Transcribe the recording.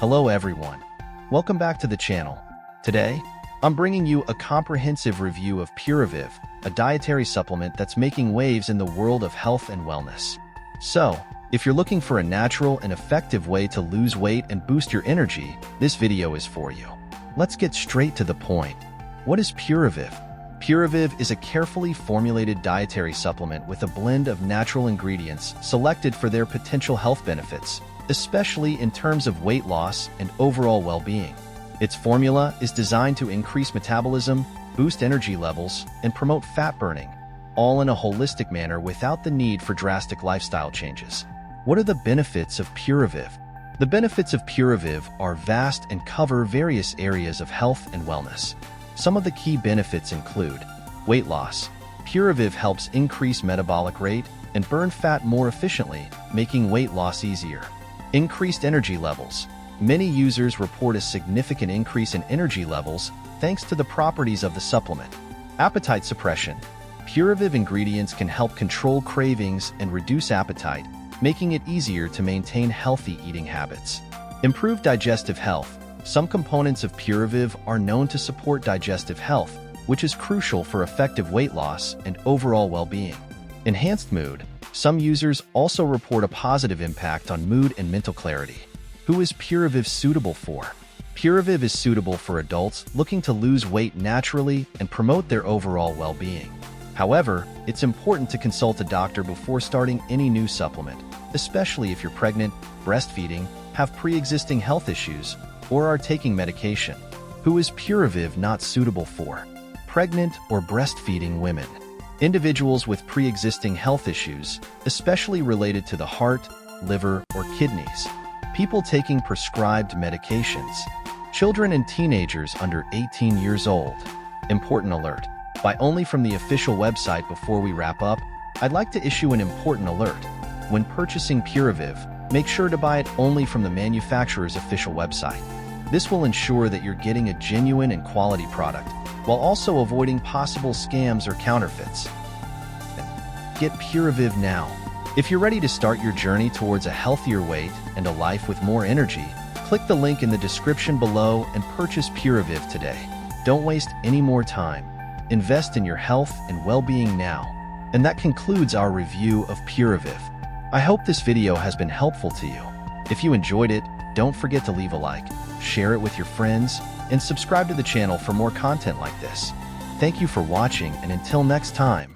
Hello everyone. Welcome back to the channel. Today, I'm bringing you a comprehensive review of Puravive, a dietary supplement that's making waves in the world of health and wellness. So, if you're looking for a natural and effective way to lose weight and boost your energy, this video is for you. Let's get straight to the point. What is Puravive? Puravive is a carefully formulated dietary supplement with a blend of natural ingredients selected for their potential health benefits, especially in terms of weight loss and overall well-being. Its formula is designed to increase metabolism, boost energy levels, and promote fat burning, all in a holistic manner without the need for drastic lifestyle changes. What are the benefits of Puravive? The benefits of Puravive are vast and cover various areas of health and wellness. Some of the key benefits include weight loss. Puravive helps increase metabolic rate and burn fat more efficiently, making weight loss easier. Increased energy levels. Many users report a significant increase in energy levels thanks to the properties of the supplement. Appetite suppression. Puravive ingredients can help control cravings and reduce appetite, making it easier to maintain healthy eating habits. Improved digestive health. Some components of Puravive are known to support digestive health, which is crucial for effective weight loss and overall well-being. Enhanced mood. Some users also report a positive impact on mood and mental clarity. Who is Puravive suitable for? Puravive is suitable for adults looking to lose weight naturally and promote their overall well-being. However, it's important to consult a doctor before starting any new supplement, especially if you're pregnant, breastfeeding, have pre-existing health issues, or are taking medication. Who is Puravive not suitable for? Pregnant or breastfeeding women. Individuals with pre-existing health issues, especially related to the heart, liver, or kidneys. People taking prescribed medications. Children and teenagers under 18 years old. Important alert. Buy only from the official website. Before we wrap up, I'd like to issue an important alert. When purchasing Puravive, make sure to buy it only from the manufacturer's official website. This will ensure that you're getting a genuine and quality product, while also avoiding possible scams or counterfeits. Get Puravive now. If you're ready to start your journey towards a healthier weight and a life with more energy, click the link in the description below and purchase Puravive today. Don't waste any more time. Invest in your health and well-being now. And that concludes our review of Puravive. I hope this video has been helpful to you. If you enjoyed it, don't forget to leave a like, share it with your friends, and subscribe to the channel for more content like this. Thank you for watching, and until next time.